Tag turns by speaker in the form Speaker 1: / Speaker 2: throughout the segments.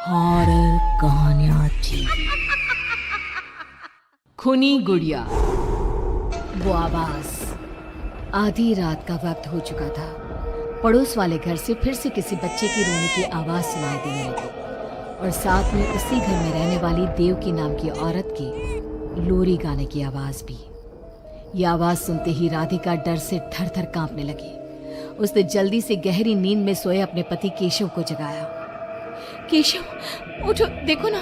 Speaker 1: Horror कहानियाँ थी। खूनी गुड़िया। वो आवाज। आधी रात का वक्त हो चुका था। पड़ोस वाले घर से फिर से किसी बच्चे की रोने की आवाज सुनाई देने लगी और साथ में उसी घर में रहने वाली देवकी नाम की औरत की लोरी गाने की आवाज भी। ये आवाज सुनते ही राधिका डर से थर थर कांपने लगी। उसने जल्दी से गहरी नींद में सोए अपने पति केशव को जगाया। केशव उठो, देखो ना,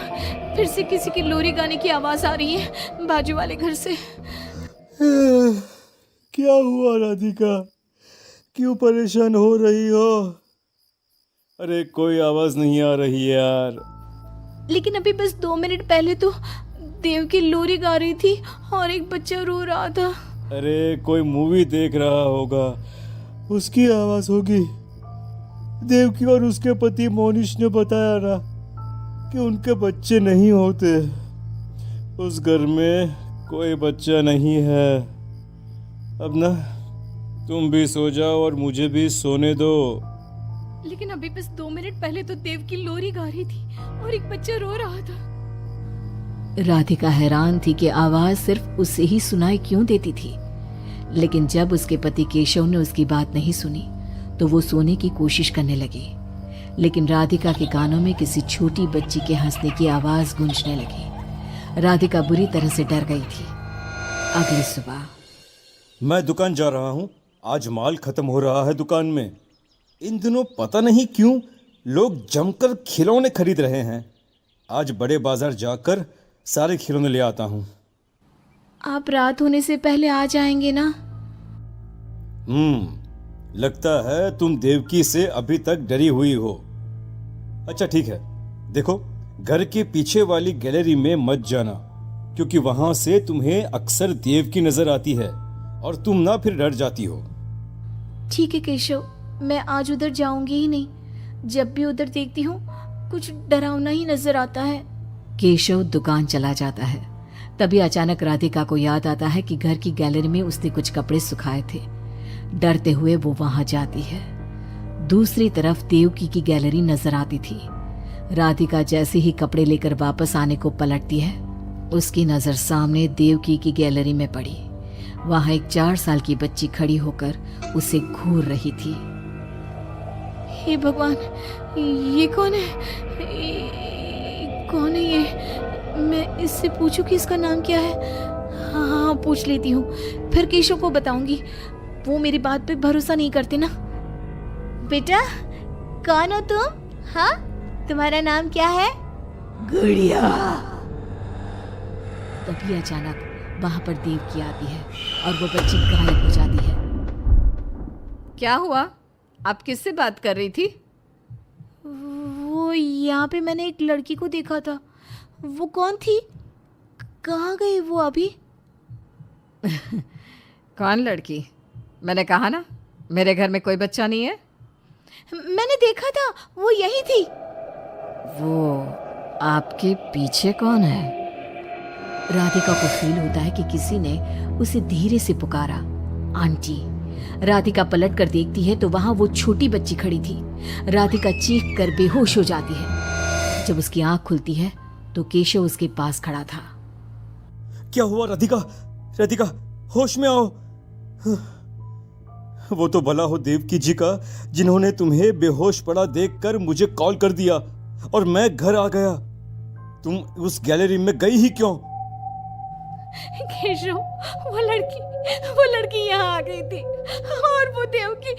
Speaker 1: फिर से किसी की लोरी गाने की आवाज आ रही है बाजू वाले घर से।
Speaker 2: क्या हुआ राधिका, क्यों परेशान हो रही हो? अरे कोई आवाज नहीं आ रही यार।
Speaker 1: लेकिन अभी बस 2 मिनट पहले तो देव की लोरी गा रही थी और एक बच्चा रो रहा था।
Speaker 2: अरे कोई मूवी देख रहा होगा, उसकी आवाज होगी। देवकी और उसके पति मोनिश ने बताया ना कि उनके बच्चे नहीं होते। उस घर में कोई बच्चा नहीं है। अब ना तुम भी सो जाओ और मुझे भी सोने दो।
Speaker 1: लेकिन अभी बस 2 मिनट पहले तो देव की लोरी गा रही थी और एक बच्चा रो रहा था। राधिका हैरान थी कि आवाज सिर्फ उसे ही सुनाई क्यों देती थी। लेकिन जब उसके पति केशव ने उसकी बात नहीं सुनी तो वो सोने की कोशिश करने लगी। लेकिन राधिका के कानों में किसी छोटी बच्ची के हंसने की आवाज गूंजने लगी। राधिका बुरी तरह से डर गई थी। अगली सुबह
Speaker 2: मैं दुकान जा रहा हूँ, आज माल खत्म हो रहा है दुकान में। इन दिनों पता नहीं क्यों लोग जमकर खिलौने खरीद रहे हैं। आज बड़े बाजार जाकर सारे खिलौने ले आता हूँ।
Speaker 1: आप रात होने से पहले आ जाएंगे ना?
Speaker 2: लगता है तुम देवकी से अभी तक डरी हुई हो। अच्छा ठीक है, देखो घर के पीछे वाली गैलरी में मत जाना, क्योंकि वहां से तुम्हें अक्सर देवकी नजर आती है और तुम ना फिर डर जाती हो।
Speaker 1: ठीक है केशव, मैं आज उधर जाऊंगी ही नहीं। जब भी उधर देखती हूँ कुछ डरावना ही नजर आता है। केशव दुकान चला जाता है। तभी अचानक राधिका को याद आता है कि घर की गैलरी में उसने कुछ कपड़े सुखाए थे। डरते हुए वो वहां जाती है। दूसरी तरफ देवकी की गैलरी नजर आती थी। राधिका जैसे ही कपड़े लेकर वापस आने को पलटती है, उसकी नजर सामने देवकी की गैलरी में पड़ी। वहां एक 4 साल की बच्ची खड़ी होकर उसे घूर रही थी। हे भगवान, ये कौन है? कौन है ये? मैं इससे पूछूं कि इसका नाम क्या है? हाँ, पूछ लेती हूँ, फिर केशव को बताऊंगी। वो मेरी बात पे भरोसा नहीं करते ना। बेटा, कौन हो तुम? हाँ, तुम्हारा नाम क्या है? गुड़िया। तभी अचानक वहां पर देवकी आती है और वो बच्ची गायब हो जाती है।
Speaker 3: क्या हुआ? आप किससे बात कर रही थी?
Speaker 1: वो यहाँ पे मैंने एक लड़की को देखा था। वो कौन थी? कहाँ गई वो अभी?
Speaker 3: कौन लड़की? मैंने कहा ना, मेरे घर में कोई बच्चा नहीं है।
Speaker 1: मैंने देखा था, वो यही थी।
Speaker 3: वो आपके पीछे कौन है?
Speaker 1: राधिका को फील होता है कि किसी ने उसे धीरे से पुकारा, आंटी। राधिका पलट कर देखती है तो वहां वो छोटी बच्ची खड़ी थी। राधिका चीख कर बेहोश हो जाती है। जब उसकी आंख खुलती है तो केशव उसके पास खड़ा था।
Speaker 2: क्या हुआ राधिका? राधिका, होश में आओ। वो तो भला हो देवकी जी का, जिन्होंने तुम्हें बेहोश पड़ा देखकर मुझे कॉल कर दिया और मैं घर आ गया। तुम उस गैलरी में गई ही क्यों?
Speaker 1: केशव, वो लड़की यहाँ आ गई थी और वो देवकी,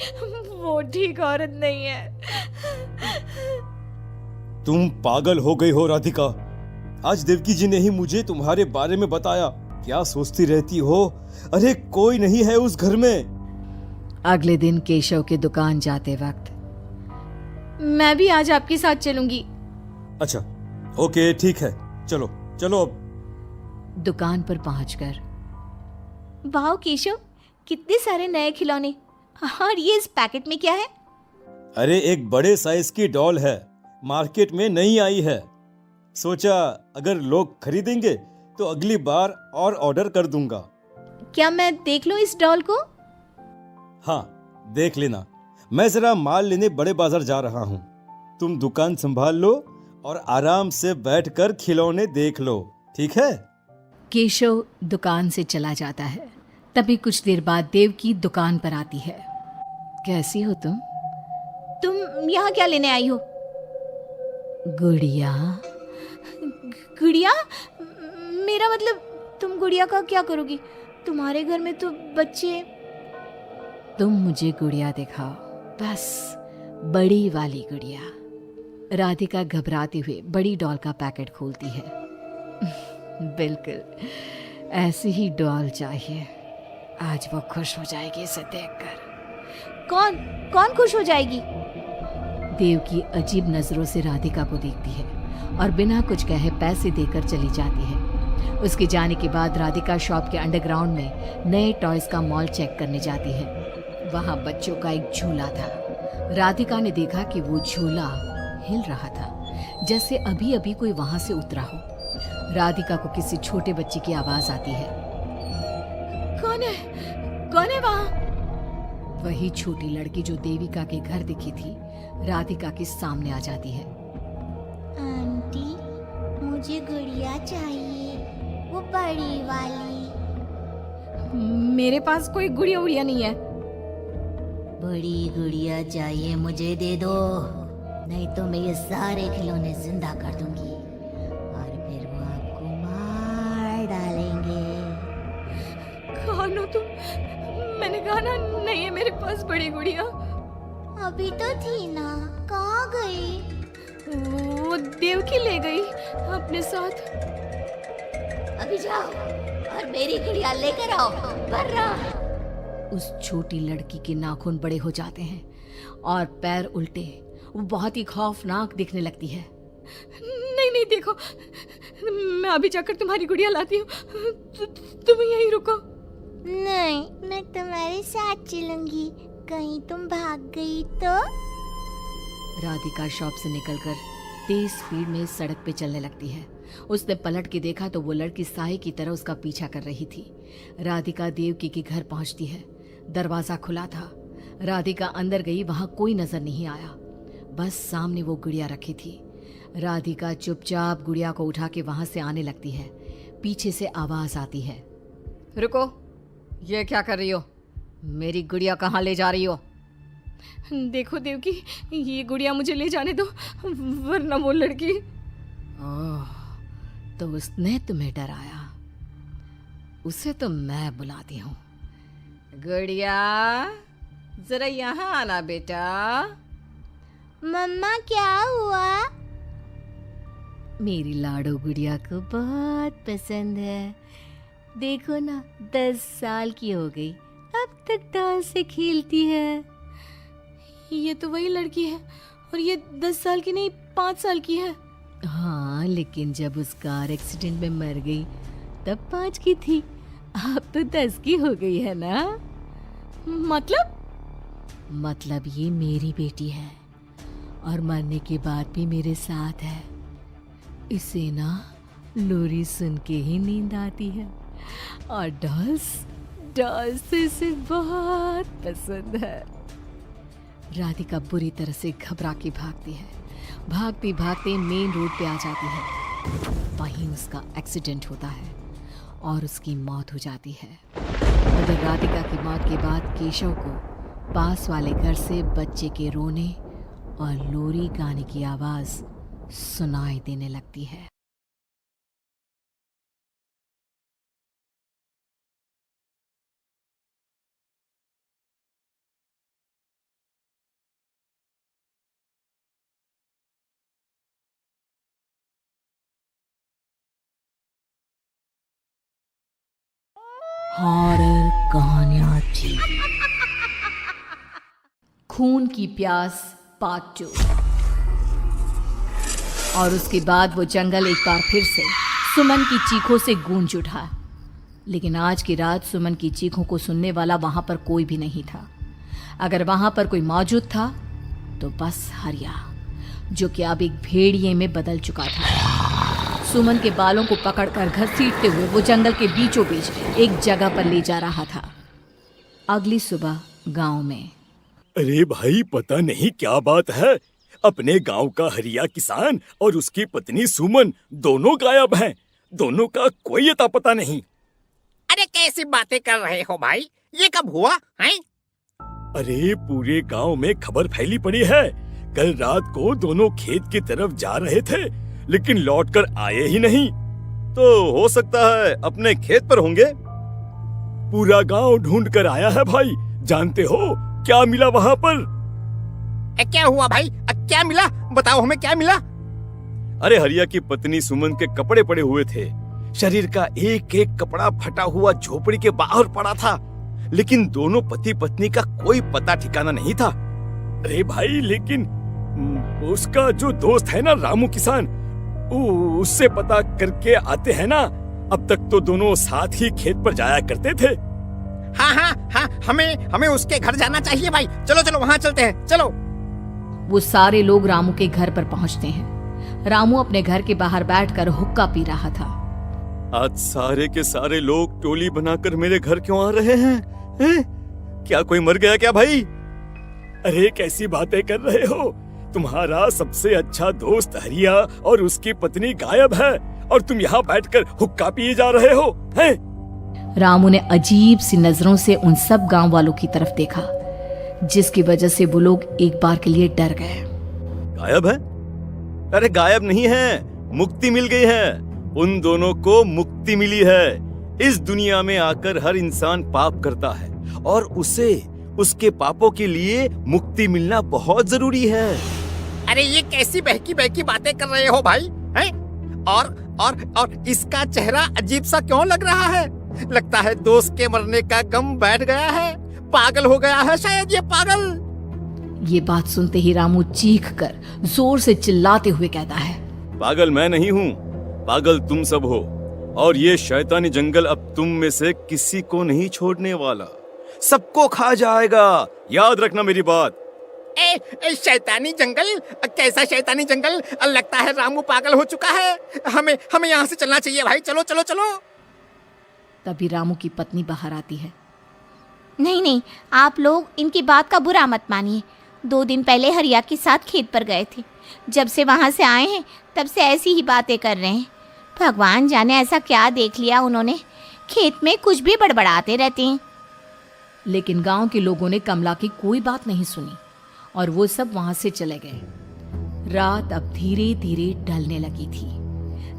Speaker 1: वो ठीक औरत नहीं है।
Speaker 2: तुम पागल हो गई हो राधिका। आज देवकी जी ने ही मुझे तुम्हारे बारे में बताया। क्या सोचती रहती हो? अरे कोई नहीं है उस घर में।
Speaker 1: अगले दिन केशव के दुकान जाते वक्त, मैं भी आज आपके साथ चलूंगी।
Speaker 2: अच्छा ओके ठीक है, चलो चलो। अब
Speaker 1: दुकान पर पहुंचकर, वाह केशव, कितने सारे नए खिलौने। और ये इस पैकेट में क्या है?
Speaker 2: अरे एक बड़े साइज की डॉल है, मार्केट में नहीं आई है। सोचा अगर लोग खरीदेंगे तो अगली बार और ऑर्डर कर दूंगा।
Speaker 1: क्या मैं देख लूं इस डॉल को?
Speaker 2: हाँ देख लेना, मैं जरा माल लेने बड़े बाजार जा रहा हूँ। तुम दुकान संभाल लो और आराम से बैठकर खिलौने देख लो, ठीक है?
Speaker 1: केशव दुकान से चला जाता है। तभी कुछ देर बाद देवकी दुकान पर आती है। कैसी हो तुम? तुम यहाँ क्या लेने आई हो? गुड़िया। गुड़िया? मेरा मतलब तुम गुड़िया का क्या करोगी? तुम्हारे घर में तो बच्चे। तुम मुझे गुड़िया दिखाओ, बस बड़ी वाली गुड़िया। राधिका घबराते हुए बड़ी डॉल का पैकेट खोलती है। बिल्कुल ऐसी ही डॉल चाहिए। आज वो खुश हो जाएगी इसे देखकर। कौन कौन खुश हो जाएगी? देवकी अजीब नजरों से राधिका को देखती है और बिना कुछ कहे पैसे देकर चली जाती है। उसके जाने के बाद राधिका शॉप के अंडरग्राउंड में नए टॉयज का मॉल चेक करने जाती है। वहां बच्चों का एक झूला था। राधिका ने देखा कि वो झूला हिल रहा था, जैसे अभी अभी कोई वहां से उतरा हो। राधिका को किसी छोटे बच्चे की आवाज आती है। कौन है वहां? वही छोटी लड़की जो देविका के घर दिखी थी, राधिका के सामने आ जाती है।
Speaker 4: आंटी, मुझे गुड़िया चाहिए, वो बड़ी वाली।
Speaker 1: मेरे पास कोई गुड़िया उड़िया नहीं है।
Speaker 4: बड़ी गुड़िया चाहिए, मुझे दे दो, नहीं तो मैं ये सारे खिलौने जिंदा कर दूंगी और फिर वो आपको मार डालेंगे।
Speaker 1: कौन हो तुम? मैंने कहा ना नहीं है मेरे पास बड़ी गुड़िया।
Speaker 4: अभी तो थी ना, कहाँ गई?
Speaker 1: वो देवकी ले गई अपने साथ।
Speaker 4: अभी जाओ और मेरी गुड़िया लेकर आओ, वरना।
Speaker 1: उस छोटी लड़की के नाखून बड़े हो जाते हैं और पैर उल्टे। वो बहुत ही खौफनाक दिखने लगती है। नहीं देखो, मैं अभी जाकर तुम्हारी गुड़िया लाती हूँ। तुम यहीं रुको।
Speaker 4: नहीं, मैं तुम्हारे साथ चलूंगी, कहीं तुम भाग गई तो।
Speaker 1: राधिका शॉप से निकलकर तेज स्पीड में सड़क पे चलने लगती है। उसने पलट के देखा तो वो लड़की साए की तरह उसका पीछा कर रही थी। राधिका देवकी के घर पहुंचती है। दरवाजा खुला था। राधिका अंदर गई, वहां कोई नजर नहीं आया, बस सामने वो गुड़िया रखी थी। राधिका चुपचाप गुड़िया को उठा के वहां से आने लगती है। पीछे से आवाज आती है,
Speaker 3: रुको, ये क्या कर रही हो? मेरी गुड़िया कहाँ ले जा रही हो?
Speaker 1: देखो देवकी, ये गुड़िया मुझे ले जाने दो, वरना वो लड़की। ओह, तो उसने तुम्हें डराया। उसे तो मैं बुलाती हूँ।
Speaker 3: गुड़िया, जरा यहाँ आना बेटा।
Speaker 4: मम्मा, क्या हुआ?
Speaker 1: मेरी लाडो गुड़िया को बहुत पसंद है। देखो ना, 10 साल की हो गई, अब तक डॉल से खेलती है। ये तो वही लड़की है, और ये 10 साल की नहीं 5 साल की है। हाँ, लेकिन जब उस कार एक्सीडेंट में मर गई तब 5 की थी, अब तो 10 की हो गई है ना। मतलब ये मेरी बेटी है और मरने के बाद भी मेरे साथ है। इसे ना लोरी सुन के ही नींद आती है और डॉल्स इसे बहुत पसंद है। राधिका बुरी तरह से घबरा के भागती है। भागते भागते मेन रोड पे आ जाती है। वहीं उसका एक्सीडेंट होता है और उसकी मौत हो जाती है। मगर राधिका की मौत के बाद केशव को पास वाले घर से बच्चे के रोने और लोरी गाने की आवाज सुनाई देने लगती है। हॉरर कहानियां थी। खून की प्यास पार्ट 2। और उसके बाद वो जंगल एक बार फिर से सुमन की चीखों से गूंज उठा। लेकिन आज की रात सुमन की चीखों को सुनने वाला वहां पर कोई भी नहीं था। अगर वहां पर कोई मौजूद था तो बस हरिया, जो कि अब एक भेड़िए में बदल चुका था। सुमन के बालों को पकड़कर घसीटते हुए वो जंगल के बीचों बीच एक जगह पर ले जा रहा था। अगली सुबह गांव में।
Speaker 2: अरे भाई, पता नहीं क्या बात है, अपने गांव का हरिया किसान और उसकी पत्नी सुमन दोनों गायब हैं। दोनों का कोई अता पता नहीं।
Speaker 5: अरे कैसी बातें कर रहे हो भाई, ये कब हुआ हैं?
Speaker 2: अरे पूरे गांव में खबर फैली पड़ी है। कल रात को दोनों खेत की तरफ जा रहे थे, लेकिन लौटकर आए ही नहीं। तो हो सकता है अपने खेत पर होंगे। पूरा गांव ढूंढ कर आया है भाई। जानते हो क्या मिला वहां पर?
Speaker 5: क्या हुआ भाई, क्या मिला? बताओ हमें क्या मिला?
Speaker 2: अरे हरिया की पत्नी सुमन के कपड़े पड़े हुए थे। शरीर का एक एक कपड़ा फटा हुआ झोपड़ी के बाहर पड़ा था, लेकिन दोनों पति पत्नी का कोई पता ठिकाना नहीं था। अरे भाई लेकिन उसका जो दोस्त है ना रामू किसान, उससे पता करके आते हैं ना। अब तक तो दोनों साथ ही खेत पर जाया करते थे।
Speaker 5: हाँ, हमें उसके घर जाना चाहिए भाई। चलो वहाँ चलते हैं, चलो।
Speaker 1: वो सारे लोग रामू के घर पर पहुंचते हैं। रामू अपने घर के बाहर बैठकर हुक्का पी रहा था।
Speaker 2: आज सारे के सारे लोग टोली बनाकर मेरे घर क्यों आ रहे हैं? क्या कोई मर गया क्या भाई? अरे कैसी बातें कर रहे हो? तुम्हारा सबसे अच्छा दोस्त हरिया और उसकी पत्नी गायब है और तुम यहाँ बैठकर हुक्का पिए जा रहे हो हैं?
Speaker 1: रामू ने अजीब सी नजरों से उन सब गांव वालों की तरफ देखा, जिसकी वजह से वो लोग एक बार के लिए डर गए।
Speaker 2: गायब है? अरे गायब नहीं है, मुक्ति मिल गई है। उन दोनों को मुक्ति मिली है। इस दुनिया में आकर हर इंसान पाप करता है और उसे उसके पापों के लिए मुक्ति मिलना बहुत जरूरी है।
Speaker 5: अरे ये कैसी बहकी बहकी बातें कर रहे हो भाई हैं? और इसका चेहरा अजीब सा क्यों लग रहा है? लगता है दोस्त के मरने का गम बैठ गया है। पागल हो गया है शायद ये पागल।
Speaker 1: ये बात सुनते ही रामू चीख कर जोर से चिल्लाते हुए कहता है,
Speaker 2: पागल मैं नहीं हूँ, पागल तुम सब हो। और ये शैतानी जंगल अब तुम में से किसी को नहीं छोड़ने वाला, सबको खा जाएगा। याद रखना मेरी बात।
Speaker 5: शैतानी जंगल? कैसा शैतानी जंगल? लगता है रामू पागल हो चुका है। हमें यहाँ से चलना चाहिए भाई। चलो।
Speaker 1: तभी रामू की पत्नी बाहर आती है।
Speaker 4: नहीं, आप लोग इनकी बात का बुरा मत मानिए। 2 दिन पहले हरिया के साथ खेत पर गए थे। जब से वहाँ से आए हैं तब से ऐसी ही बातें कर रहे हैं। भगवान जाने ऐसा क्या देख लिया उन्होंने, खेत में कुछ भी बड़बड़ाते रहते हैं।
Speaker 1: लेकिन गांव के लोगों ने कमला की कोई बात नहीं सुनी और वो सब वहां से चले गए। रात अब धीरे धीरे ढलने लगी थी।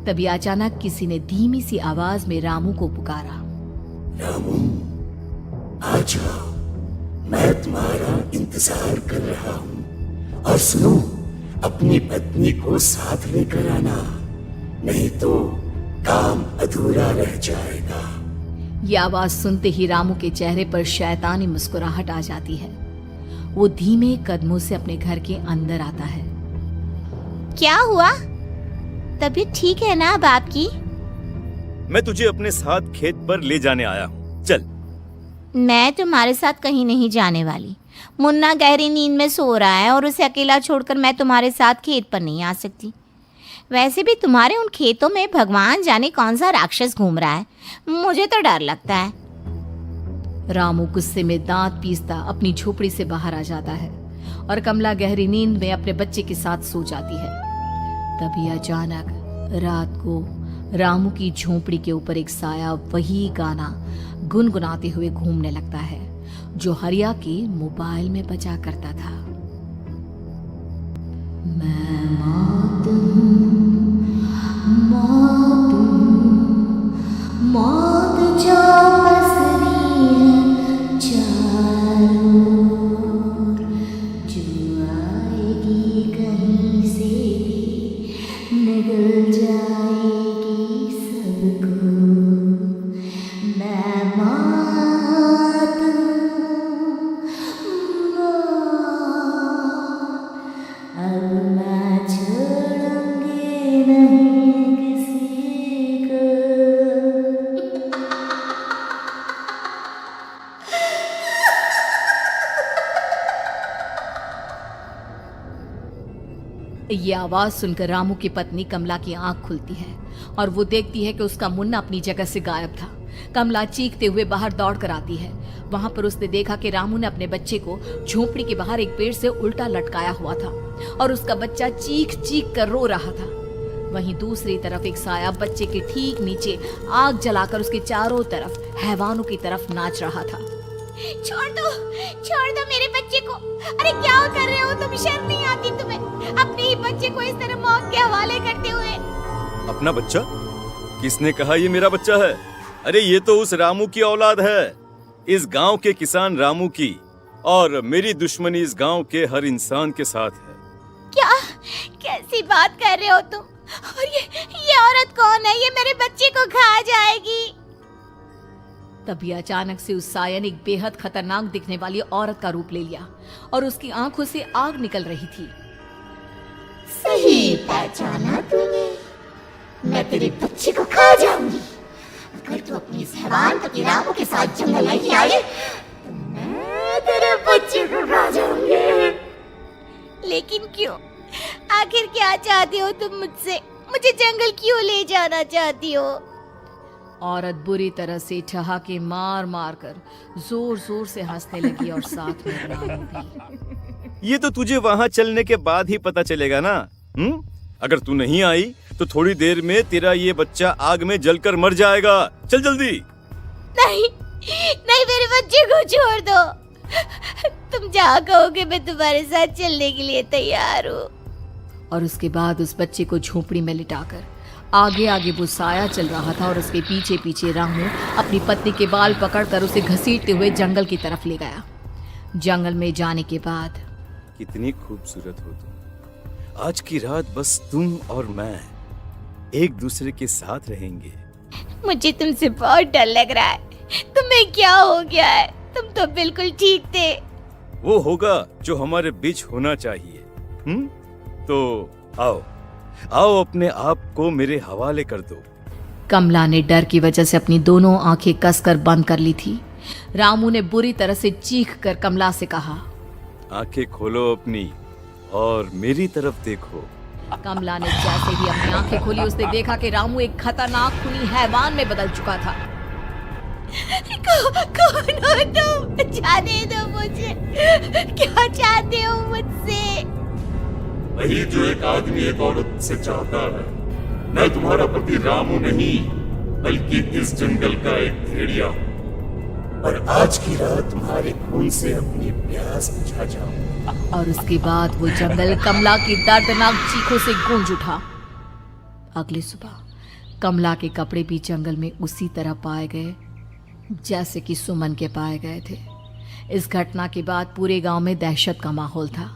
Speaker 1: तभी अचानक किसी ने धीमी सी आवाज में रामू को पुकारा।
Speaker 6: रामू, आ जाओ, मैं तुम्हारा इंतजार कर रहा हूँ। और सुनो, अपनी पत्नी को साथ लेकर आना, नहीं तो काम अधूरा रह जाएगा।
Speaker 1: ये आवाज सुनते ही रामू के चेहरे पर शैतानी मुस्कुराहट आ जाती है। वो धीमे कदमों से अपने घर के अंदर आता है।
Speaker 4: क्या हुआ? तबीयत ठीक है ना अब आपकी?
Speaker 2: मैं तुझे अपने साथ खेत पर ले जाने आया हूँ, चल।
Speaker 4: मैं तुम्हारे साथ कहीं नहीं जाने वाली। मुन्ना गहरी नींद में सो रहा है और उसे अकेला छोड़कर मैं तुम्हारे साथ खेत पर नहीं आ सकती। वैसे भी तुम्हारे उन खेतों में भगवान जाने कौन सा राक्षस घूम रहा है, मुझे तो डर लगता है।
Speaker 1: रामू गुस्से में दांत पीसता अपनी झोपड़ी से बाहर आ जाता है और कमला गहरी नींद में अपने बच्चे के साथ सो जाती है। तभी अचानक रात को रामू की झोपड़ी के ऊपर एक साया वही गाना गुनगुनाते हुए घूमने लगता है जो हरिया के मोबाइल में बजा करता था। मैं मौत मौत जो पसरी है चारों ओर, जो आएगी कहीं से भी निगल जाएगी सबको। मैं मौत अब मैं छोड़ूंगी नहीं किसी को। ये आवाज सुनकर रामू की पत्नी कमला की आंख खुलती है और वो देखती है कि उसका मुन्ना अपनी जगह से गायब था। कमला चीखते हुए बाहर दौड़ कर आती है। वहां पर उसने देखा कि रामू ने अपने बच्चे को झोपड़ी के बाहर एक पेड़ से उल्टा लटकाया हुआ था और उसका बच्चा चीख चीख कर रो रहा था। वहीं दूसरी तरफ एक साया बच्चे के ठीक नीचे आग जलाकर उसके चारों तरफ हैवानों की तरफ नाच रहा था।
Speaker 4: छोड़ दो मेरे बच्चे को। अरे क्या कर रहे हो तुम? शर्म नहीं आती तुम्हें? अपने ही बच्चे को इस तरह मौत के हवाले करते हुए।
Speaker 2: अपना बच्चा? किसने कहा ये मेरा बच्चा है? अरे ये तो उस रामू की औलाद है, इस गांव के किसान रामू की। और मेरी दुश्मनी इस गांव के हर इंसान के साथ है।
Speaker 4: क्या? कैसी बात कर रहे हो तुम? और ये औरत कौन है? ये मेरे बच्चे को खा जाएगी।
Speaker 1: तभी अचानक से उस साया ने एक बेहद खतरनाक दिखने वाली औरत का रूप ले लिया और उसकी आंखों से आग निकल रही थी।
Speaker 4: सही पहचाना तूने। मैं तेरे बच्चे को खा जाऊंगी। अगर तू अपनी इस हैवान पति रामू के साथ जंगल नहीं आई तो मैं तेरे बच्चे को खा जाऊंगी। लेकिन क्यों? आखिर क्या चाहती हो तुम मुझसे? मुझे जंगल क्यों ले जाना चाहती हो?
Speaker 1: औरत बुरी तरह से ठहाके मार मार कर जोर जोर से हंसने लगी और साथ में रामू भी।
Speaker 2: ये तो तुझे वहाँ चलने के बाद ही पता चलेगा ना। अगर तू नहीं आई तो थोड़ी देर में तेरा ये बच्चा आग में जलकर मर जाएगा। चल जल्दी।
Speaker 4: नहीं नहीं, मेरे बच्चे को छोड़ दो। तुम जहाँ कहोगे मैं तुम्हारे साथ चलने के लिए तैयार हूँ।
Speaker 1: और उसके बाद उस बच्चे को झोपड़ी में लिटाकर आगे आगे वो साया चल रहा था और उसके पीछे पीछे रामू अपनी पत्नी के बाल पकड़कर उसे घसीटते हुए जंगल की तरफ ले गया। जंगल में जाने के बाद
Speaker 2: कितनी खूबसूरत हो तुम। आज की रात बस तुम और मैं एक दूसरे के साथ रहेंगे।
Speaker 4: मुझे तुमसे बहुत डर लग रहा है। तुम्हें क्या हो गया है? तुम तो बिल्कुल ठीक थे।
Speaker 2: वो होगा जो हमारे बीच होना चाहिए। तो आओ आओ अपने आप को मेरे हवाले कर दो।
Speaker 1: कमला ने डर की वजह से अपनी दोनों आंखें कसकर बंद कर ली थी। रामू ने बुरी तरह से चीख कर कमला से कहा,
Speaker 2: आंखें खोलो अपनी और मेरी तरफ देखो।
Speaker 1: कमला ने जैसे ही अपनी आंखें खोली उसने देखा कि रामू एक खतरनाक खूनी हैवान में बदल चुका था।
Speaker 4: कौन हो तुम? जाने दो मुझे। क्या चाहते हो मुझसे?
Speaker 6: वही जो एक आदमी एक औरत से चाहता है। मैं तुम्हारा पति रामू नहीं, बल्कि इस जंगल का एक भेड़िया हूँ। और आज की रात तुम्हारे खून से अपनी प्यास बुझा जाऊं।
Speaker 1: और उसके बाद वो जंगल कमला की दर्दनाक चीखों से गूंज उठा। अगली सुबह कमला के कपड़े भी जंगल में उसी तरह पाए गए जैसे कि सुमन के पाए गए थे। इस घटना के बाद पूरे गांव में दहशत का माहौल था।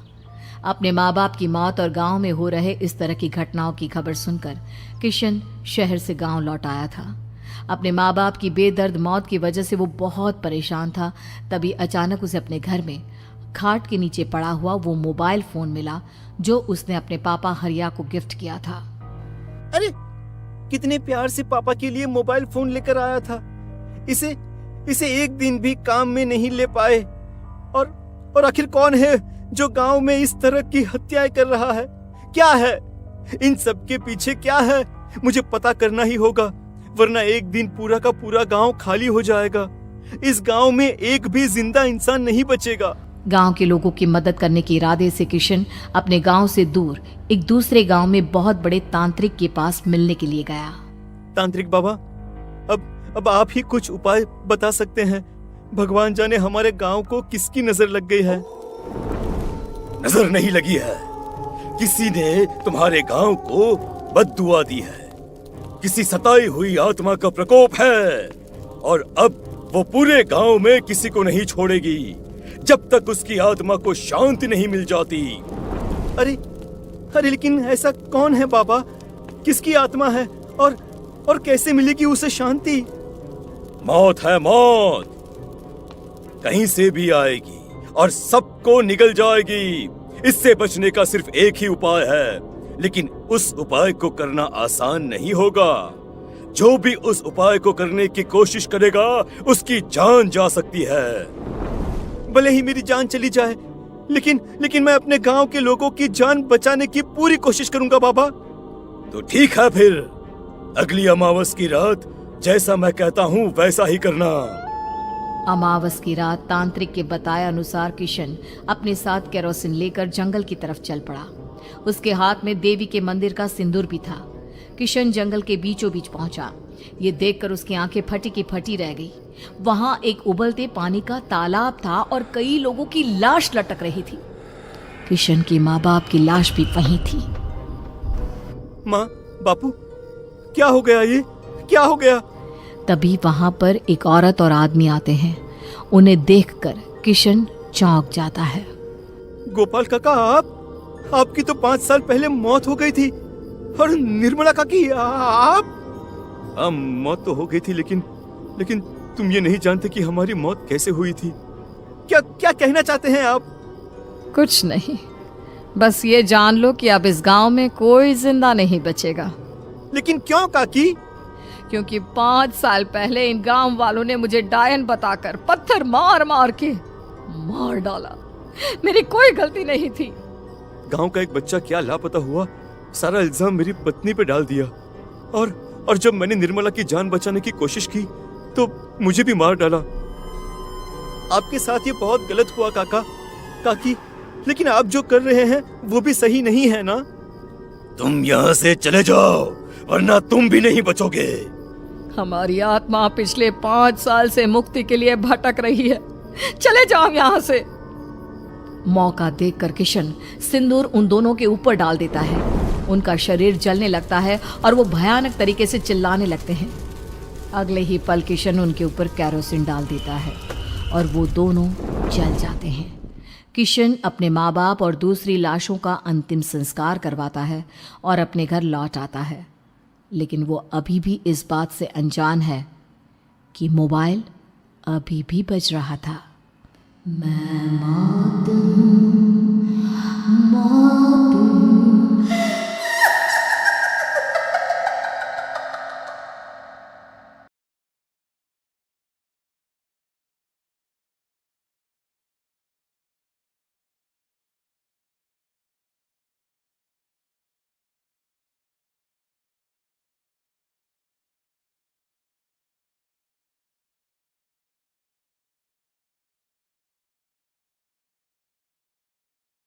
Speaker 1: अपने माँ बाप की मौत और गांव में हो रहे इस तरह की घटनाओं की खबर सुनकर किशन शहर से गांव लौट आया था। अपने माँ बाप की बेदर्द मौत की वजह से वो बहुत परेशान था। तभी अचानक उसे अपने घर में खाट के नीचे पड़ा हुआ वो मोबाइल फोन मिला जो उसने अपने पापा हरिया को गिफ्ट किया था।
Speaker 2: अरे कितने प्यार से पापा के लिए मोबाइल फोन लेकर आया था। इसे एक दिन भी काम में नहीं ले पाए। और आखिर कौन है जो गांव में इस तरह की हत्याएं कर रहा है? क्या है इन सब के पीछे? क्या है? मुझे पता करना ही होगा, वरना एक दिन पूरा का पूरा गांव खाली हो जाएगा। इस गांव में एक भी जिंदा इंसान नहीं बचेगा।
Speaker 1: गांव के लोगों की मदद करने के इरादे से किशन अपने गांव से दूर एक दूसरे गांव में बहुत बड़े तांत्रिक के पास मिलने के लिए गया।
Speaker 2: तांत्रिक बाबा, अब आप ही कुछ उपाय बता सकते हैं। भगवान जाने हमारे गांव को किसकी नजर लग गई है।
Speaker 6: नजर नहीं लगी है, किसी ने तुम्हारे गांव को बद्दुआ दी है। किसी सताई हुई आत्मा का प्रकोप है और अब वो पूरे गांव में किसी को नहीं छोड़ेगी जब तक उसकी आत्मा को शांति नहीं मिल जाती।
Speaker 2: अरे लेकिन ऐसा कौन है बाबा? किसकी आत्मा है और कैसे मिलेगी उसे शांति?
Speaker 6: मौत है, मौत कहीं से भी आएगी और सबको निगल जाएगी। इससे बचने का सिर्फ एक ही उपाय है, लेकिन उस उपाय को करना आसान नहीं होगा। जो भी उस उपाय को करने की कोशिश करेगा उसकी जान जा सकती है।
Speaker 2: भले ही मेरी जान चली जाए, लेकिन मैं अपने गांव के लोगों की जान बचाने की पूरी कोशिश करूंगा बाबा।
Speaker 6: तो ठीक है, फिर अगली अमावस की रात जैसा मैं कहता हूँ वैसा ही करना।
Speaker 1: अमावस की रात तांत्रिक के बताए अनुसार किशन अपने साथ केरोसिन लेकर जंगल की तरफ चल पड़ा। उसके हाथ में देवी के मंदिर का सिंदूर भी था। किशन जंगल के बीचों बीच पहुंचा। ये देखकर उसकी आंखें फटी की फटी रह गई। वहां एक उबलते पानी का तालाब था और कई लोगों की लाश लटक रही थी। किशन के माँ बाप की लाश भी वहीं थी।
Speaker 2: माँ, बापू, क्या हो गया? ये क्या हो गया?
Speaker 1: तभी वहां पर एक औरत और आदमी आते हैं। उन्हें देखकर किशन चौंक जाता है।
Speaker 2: गोपाल काका, आपकी तो 5 साल पहले मौत हो गई थी। और निर्मला काकी, आप? हाँ, मौत तो हो गई थी, लेकिन तुम ये नहीं जानते कि हमारी मौत कैसे हुई थी। क्या क्या कहना चाहते हैं आप?
Speaker 3: कुछ नहीं, बस ये जान लो कि अब इस गांव में कोई जिंदा नहीं बचेगा।
Speaker 2: लेकिन क्यों काकी?
Speaker 3: क्योंकि 5 साल पहले इन गांव वालों ने मुझे डायन बताकर पत्थर मार मार के मार डाला। मेरी कोई गलती नहीं थी।
Speaker 2: गांव का एक बच्चा क्या लापता हुआ, सारा इल्जाम मेरी पत्नी पे डाल दिया। और जब मैंने निर्मला की जान बचाने की कोशिश की तो मुझे भी मार डाला। आपके साथ ये बहुत गलत हुआ काकी, लेकिन आप जो कर रहे हैं वो भी सही नहीं है ना? तुम यहाँ से चले जाओ, वरना तुम भी नहीं बचोगे।
Speaker 3: हमारी आत्मा पिछले 5 साल से मुक्ति के लिए भटक रही है। चले जाओ यहाँ से।
Speaker 1: मौका देखकर किशन सिंदूर उन दोनों के ऊपर डाल देता है। उनका शरीर जलने लगता है और वो भयानक तरीके से चिल्लाने लगते हैं। अगले ही पल किशन उनके ऊपर केरोसिन डाल देता है और वो दोनों जल जाते हैं। किशन अपने माँ बाप और दूसरी लाशों का अंतिम संस्कार करवाता है और अपने घर लौट आता है। लेकिन वो अभी भी इस बात से अनजान है कि मोबाइल अभी भी बज रहा था। मैं मौत हूँ।